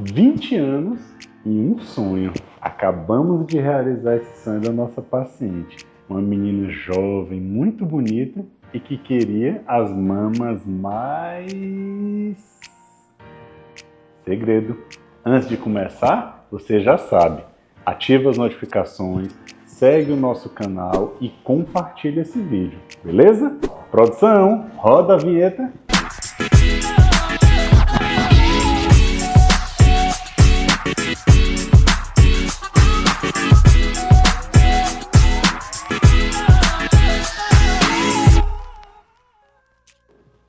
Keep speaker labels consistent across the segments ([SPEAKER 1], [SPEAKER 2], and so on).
[SPEAKER 1] 20 anos e um sonho. Acabamos de realizar esse sonho da nossa paciente. Uma menina jovem, muito bonita e que queria as mamas mais... Segredo. Antes de começar, você já sabe. Ativa as notificações, segue o nosso canal e compartilha esse vídeo, beleza? Produção, roda a vinheta.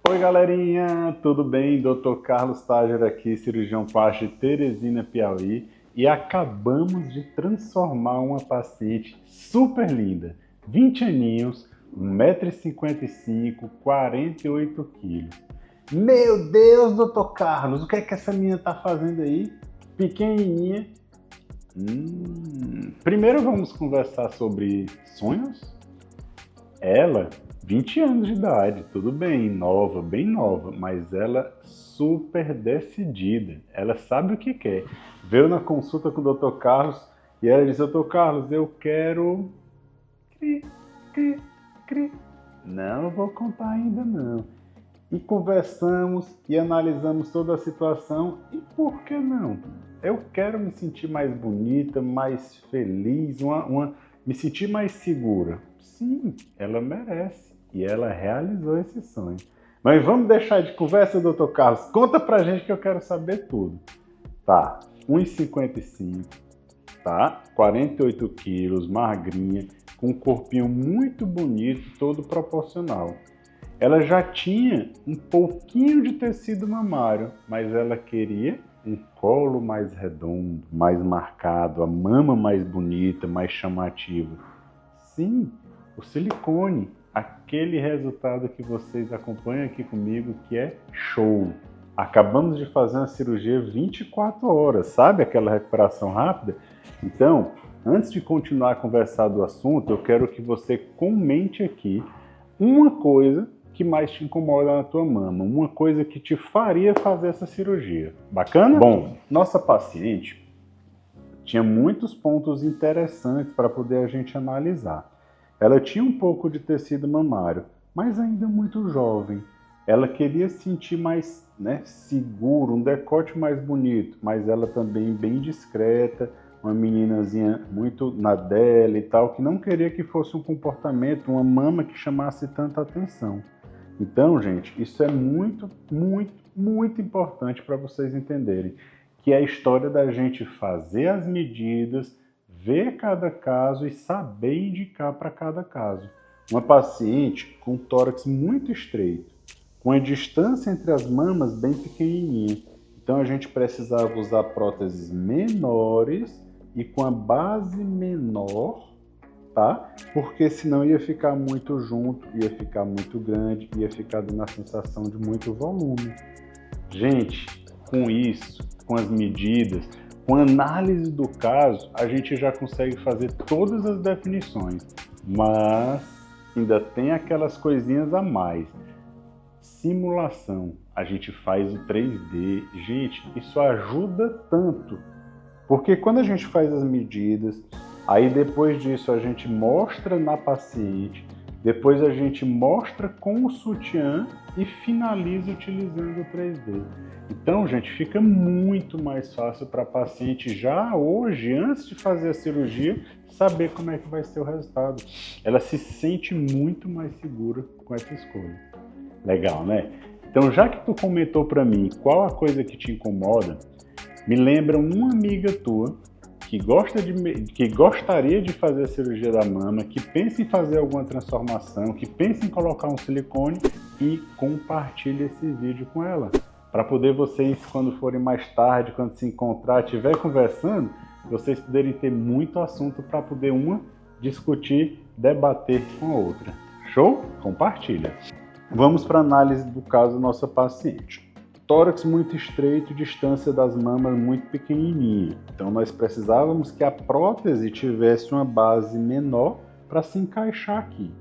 [SPEAKER 1] Oi galerinha, tudo bem? Dr. Carlos Tager aqui, cirurgião plástico de Teresina, Piauí, e acabamos de transformar uma paciente super linda, 20 aninhos, 1,55 m, 48 kg. Meu Deus, Dr. Carlos, o que é que essa menina tá fazendo aí? Pequenininha. Primeiro vamos conversar sobre sonhos? Ela... 20 anos de idade, tudo bem, nova, bem nova, mas ela super decidida, ela sabe o que quer. Veio na consulta com o Dr. Carlos e ela disse: Dr. Carlos, eu quero... Não vou contar ainda não. E conversamos e analisamos toda a situação e por que não? Eu quero me sentir mais bonita, mais feliz, me sentir mais segura. Sim, ela merece. E ela realizou esse sonho. Mas vamos deixar de conversa, Dr. Carlos. Conta pra gente que eu quero saber tudo. Tá, 1,55 m, tá? 48 quilos, magrinha, com um corpinho muito bonito, todo proporcional. Ela já tinha um pouquinho de tecido mamário, mas ela queria um colo mais redondo, mais marcado, a mama mais bonita, mais chamativa. Sim, o silicone. Aquele resultado que vocês acompanham aqui comigo, que é show. Acabamos de fazer uma cirurgia 24 horas, sabe aquela recuperação rápida? Então, antes de continuar a conversar do assunto, eu quero que você comente aqui uma coisa que mais te incomoda na tua mama, uma coisa que te faria fazer essa cirurgia. Bacana? Bom, nossa paciente tinha muitos pontos interessantes para poder a gente analisar. Ela tinha um pouco de tecido mamário, mas ainda muito jovem. Ela queria se sentir mais seguro, um decote mais bonito, mas ela também bem discreta, uma meninazinha muito na dela e tal, que não queria que fosse um comportamento, uma mama que chamasse tanta atenção. Então, gente, isso é muito, muito, muito importante para vocês entenderem, que é a história da gente fazer as medidas, ver cada caso e saber indicar para cada caso. Uma paciente com tórax muito estreito, com a distância entre as mamas bem pequenininha. Então a gente precisava usar próteses menores e com a base menor, tá? Porque senão ia ficar muito junto, ia ficar muito grande, ia ficar dando a sensação de muito volume. Gente, com isso, com as medidas, com a análise do caso, a gente já consegue fazer todas as definições, mas ainda tem aquelas coisinhas a mais. Simulação, a gente faz o 3D. Gente, isso ajuda tanto, porque quando a gente faz as medidas, aí depois disso a gente mostra na paciente, depois a gente mostra com o sutiã e finaliza utilizando o 3D. Então, gente, fica muito mais fácil para a paciente já hoje, antes de fazer a cirurgia, saber como é que vai ser o resultado. Ela se sente muito mais segura com essa escolha. Legal, né? Então, já que tu comentou para mim qual a coisa que te incomoda, me lembra uma amiga tua que gostaria de fazer a cirurgia da mama, que pensa em fazer alguma transformação, que pensa em colocar um silicone, e compartilha esse vídeo com ela. Para poder vocês, quando forem mais tarde, quando se encontrar, estiver conversando, vocês poderem ter muito assunto para poder uma discutir, debater com a outra. Show? Compartilha. Vamos para a análise do caso da nossa paciente. Tórax muito estreito, distância das mamas muito pequenininha. Então nós precisávamos que a prótese tivesse uma base menor para se encaixar aqui.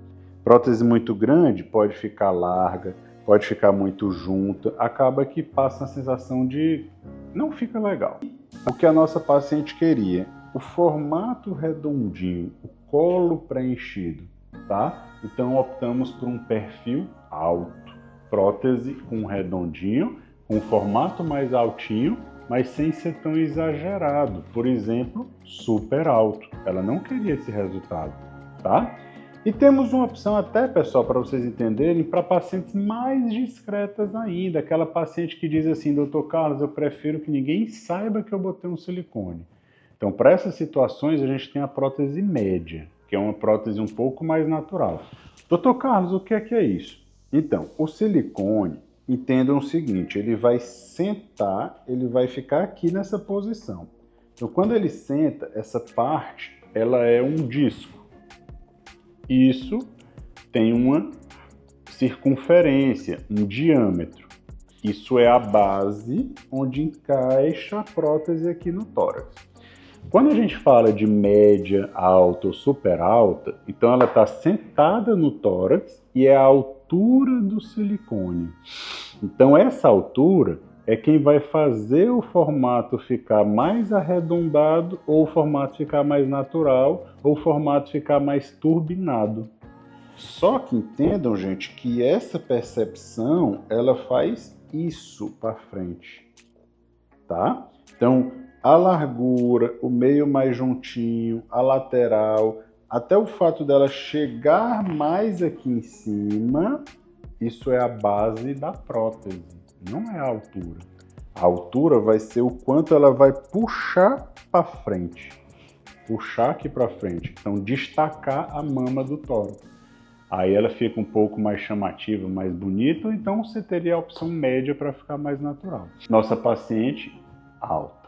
[SPEAKER 1] Prótese muito grande pode ficar larga, pode ficar muito junta, acaba que passa a sensação de não fica legal. O que a nossa paciente queria, o formato redondinho, o colo preenchido, tá? Então optamos por um perfil alto, prótese com redondinho, com um formato mais altinho, mas sem ser tão exagerado, por exemplo, super alto. Ela não queria esse resultado, tá? E temos uma opção até, pessoal, para vocês entenderem, para pacientes mais discretas ainda. Aquela paciente que diz assim, doutor Carlos, eu prefiro que ninguém saiba que eu botei um silicone. Então, para essas situações, a gente tem a prótese média, que é uma prótese um pouco mais natural. Doutor Carlos, o que é isso? Então, o silicone, entendam o seguinte, ele vai sentar, ele vai ficar aqui nessa posição. Então, quando ele senta, essa parte, ela é um disco. Isso tem uma circunferência, um diâmetro. Isso é a base onde encaixa a prótese aqui no tórax. Quando a gente fala de média, alta ou super alta, então ela está sentada no tórax e é a altura do silicone. Então essa altura é quem vai fazer o formato ficar mais arredondado, ou o formato ficar mais natural, ou o formato ficar mais turbinado. Só que entendam, gente, que essa percepção, ela faz isso para frente, tá? Então, a largura, o meio mais juntinho, a lateral, até o fato dela chegar mais aqui em cima, isso é a base da prótese, não é a altura. A altura vai ser o quanto ela vai puxar para frente, puxar aqui para frente, então destacar a mama do tórax. Aí ela fica um pouco mais chamativa, mais bonita, ou então você teria a opção média para ficar mais natural. Nossa paciente, alta.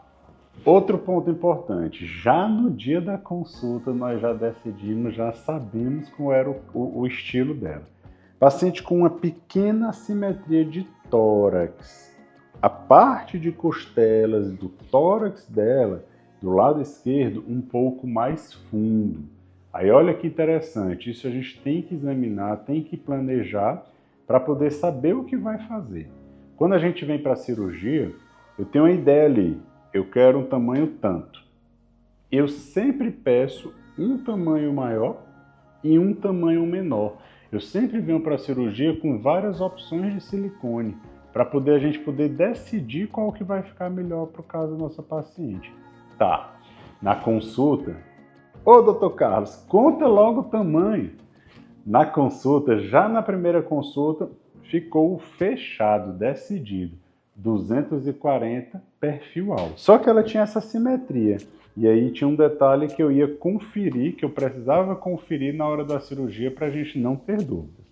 [SPEAKER 1] Outro ponto importante, já no dia da consulta nós já decidimos, já sabemos qual era o estilo dela. Paciente com uma pequena assimetria de tórax. A parte de costelas do tórax dela, do lado esquerdo, um pouco mais fundo. Aí olha que interessante, isso a gente tem que examinar, tem que planejar para poder saber o que vai fazer. Quando a gente vem para a cirurgia, eu tenho uma ideia ali, eu quero um tamanho tanto. Eu sempre peço um tamanho maior e um tamanho menor. Eu sempre venho para a cirurgia com várias opções de silicone, para a gente poder decidir qual que vai ficar melhor para o caso da nossa paciente. Tá, na consulta, ô doutor Carlos, conta logo o tamanho. Na consulta, já na primeira consulta, ficou fechado, decidido. 240 perfil alto. Só que ela tinha essa simetria. E aí tinha um detalhe que eu ia conferir, que eu precisava conferir na hora da cirurgia para a gente não ter dúvidas.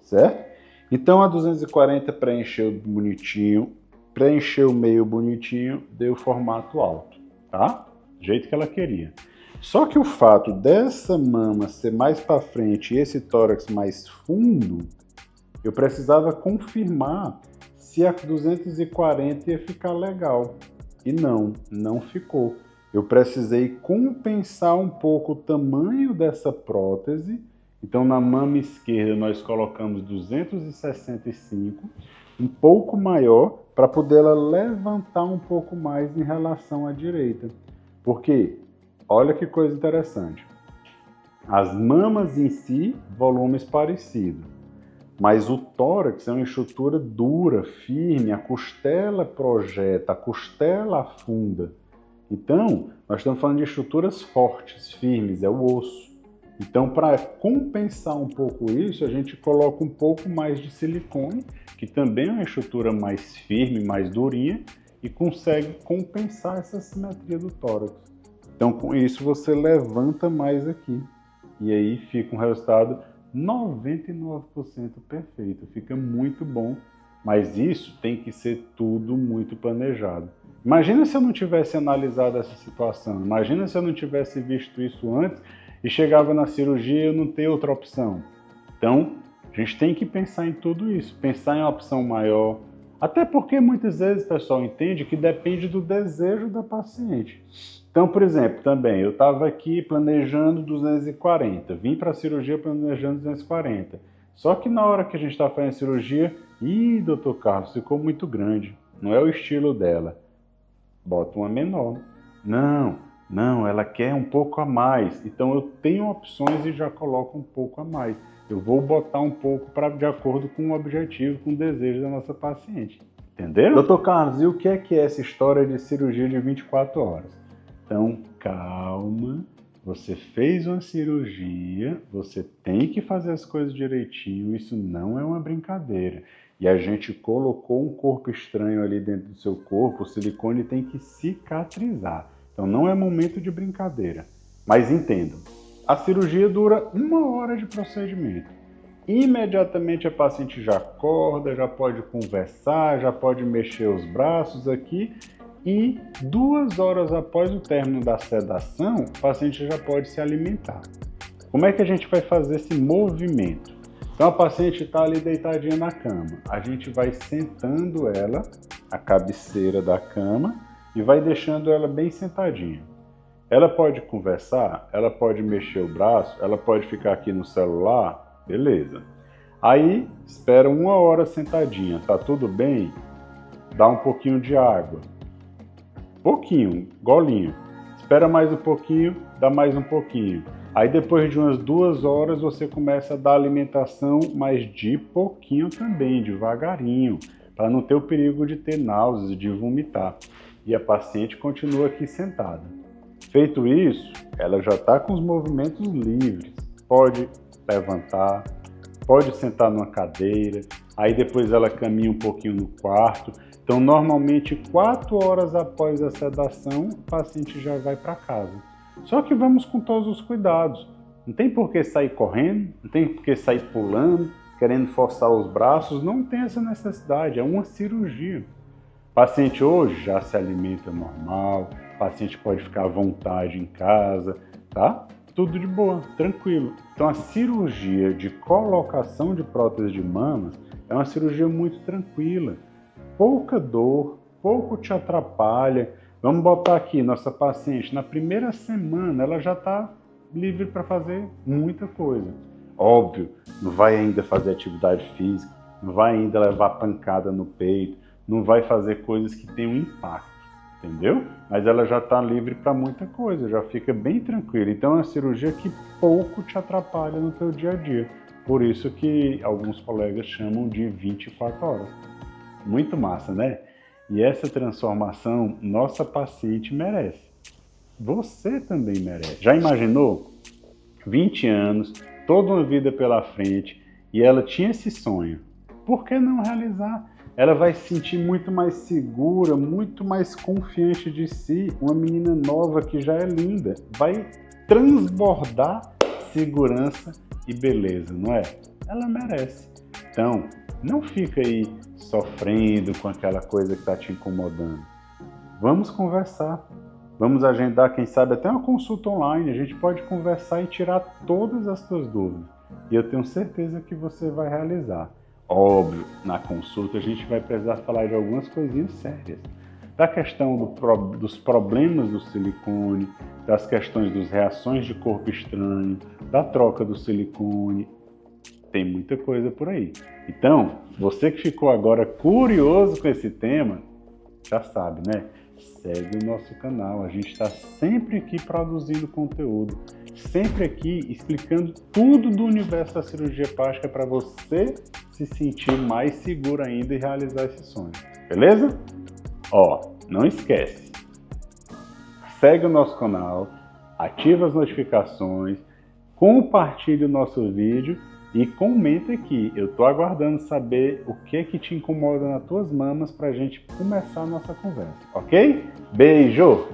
[SPEAKER 1] Certo? Então a 240 preencheu bonitinho, preencheu meio bonitinho, deu formato alto, tá? Do jeito que ela queria. Só que o fato dessa mama ser mais para frente e esse tórax mais fundo, eu precisava confirmar se a 240 ia ficar legal. E não ficou. Eu precisei compensar um pouco o tamanho dessa prótese. Então na mama esquerda nós colocamos 265, um pouco maior, para poder ela levantar um pouco mais em relação à direita. Porque, olha que coisa interessante, as mamas em si, volumes parecidos, mas o tórax é uma estrutura dura, firme, a costela projeta, a costela afunda. Então, nós estamos falando de estruturas fortes, firmes, é o osso. Então, para compensar um pouco isso, a gente coloca um pouco mais de silicone, que também é uma estrutura mais firme, mais durinha, e consegue compensar essa simetria do tórax. Então, com isso, você levanta mais aqui. E aí fica um resultado 99% perfeito. Fica muito bom, mas isso tem que ser tudo muito planejado. Imagina se eu não tivesse analisado essa situação. Imagina se eu não tivesse visto isso antes e chegava na cirurgia e eu não ter outra opção. Então, a gente tem que pensar em tudo isso. Pensar em uma opção maior. Até porque muitas vezes o pessoal entende que depende do desejo da paciente. Então, por exemplo, também eu estava aqui planejando 240, vim para a cirurgia planejando 240. Só que na hora que a gente está fazendo a cirurgia, doutor Carlos, ficou muito grande, não é o estilo dela. bota uma menor. Não, ela quer um pouco a mais. Então eu tenho opções e já coloco um pouco a mais. Eu vou botar um pouco de acordo com o objetivo, com o desejo da nossa paciente. Entenderam? Doutor Carlos, e o que é essa história de cirurgia de 24 horas? Então, calma. Você fez uma cirurgia, você tem que fazer as coisas direitinho, isso não é uma brincadeira. E a gente colocou um corpo estranho ali dentro do seu corpo, o silicone tem que cicatrizar. Então não é momento de brincadeira. Mas entendam, a cirurgia dura 1 hora de procedimento. Imediatamente a paciente já acorda, já pode conversar, já pode mexer os braços aqui. E 2 horas após o término da sedação, o paciente já pode se alimentar. Como é que a gente vai fazer esse movimento? Então a paciente está ali deitadinha na cama. A gente vai sentando ela, a cabeceira da cama, e vai deixando ela bem sentadinha. Ela pode conversar, ela pode mexer o braço, ela pode ficar aqui no celular, beleza. Aí espera 1 hora sentadinha, tá tudo bem? Dá um pouquinho de água. Pouquinho, golinho. Espera mais um pouquinho, dá mais um pouquinho. Aí depois de umas 2 horas você começa a dar alimentação, mas de pouquinho também, devagarinho, para não ter o perigo de ter náuseas, de vomitar. E a paciente continua aqui sentada. Feito isso, ela já está com os movimentos livres. Pode levantar, pode sentar numa cadeira, aí depois ela caminha um pouquinho no quarto. Então, normalmente, 4 horas após a sedação, o paciente já vai para casa. Só que vamos com todos os cuidados. Não tem por que sair correndo, não tem por que sair pulando, querendo forçar os braços, não tem essa necessidade, é uma cirurgia. O paciente hoje já se alimenta normal, o paciente pode ficar à vontade em casa, tá? Tudo de boa, tranquilo. Então, a cirurgia de colocação de prótese de mamas é uma cirurgia muito tranquila. Pouca dor, pouco te atrapalha. Vamos botar aqui, nossa paciente, na primeira semana ela já está livre para fazer muita coisa. Óbvio, não vai ainda fazer atividade física, não vai ainda levar pancada no peito, não vai fazer coisas que tenham impacto, entendeu? Mas ela já está livre para muita coisa, já fica bem tranquila. Então é uma cirurgia que pouco te atrapalha no teu dia a dia. Por isso que alguns colegas chamam de 24 horas. Muito massa, né? E essa transformação nossa paciente merece. Você também merece. Já imaginou? 20 anos, toda uma vida pela frente, e ela tinha esse sonho. Por que não realizar? Ela vai se sentir muito mais segura, muito mais confiante de si. Uma menina nova que já é linda. Vai transbordar segurança e beleza, não é? Ela merece. Então, não fica aí sofrendo com aquela coisa que está te incomodando. Vamos conversar. Vamos agendar, quem sabe, até uma consulta online. A gente pode conversar e tirar todas as suas dúvidas. E eu tenho certeza que você vai realizar. Óbvio, na consulta a gente vai precisar falar de algumas coisinhas sérias. Da questão dos problemas do silicone, das questões das reações de corpo estranho, da troca do silicone. Tem muita coisa por aí. Então, você que ficou agora curioso com esse tema, já sabe, né? Segue o nosso canal. A gente está sempre aqui produzindo conteúdo, sempre aqui explicando tudo do universo da cirurgia plástica para você se sentir mais seguro ainda e realizar esse sonho. Beleza? Ó, não esquece. Segue o nosso canal, ativa as notificações, compartilhe o nosso vídeo e comenta aqui. Eu tô aguardando saber o que te incomoda nas tuas mamas pra gente começar a nossa conversa, ok? Beijo!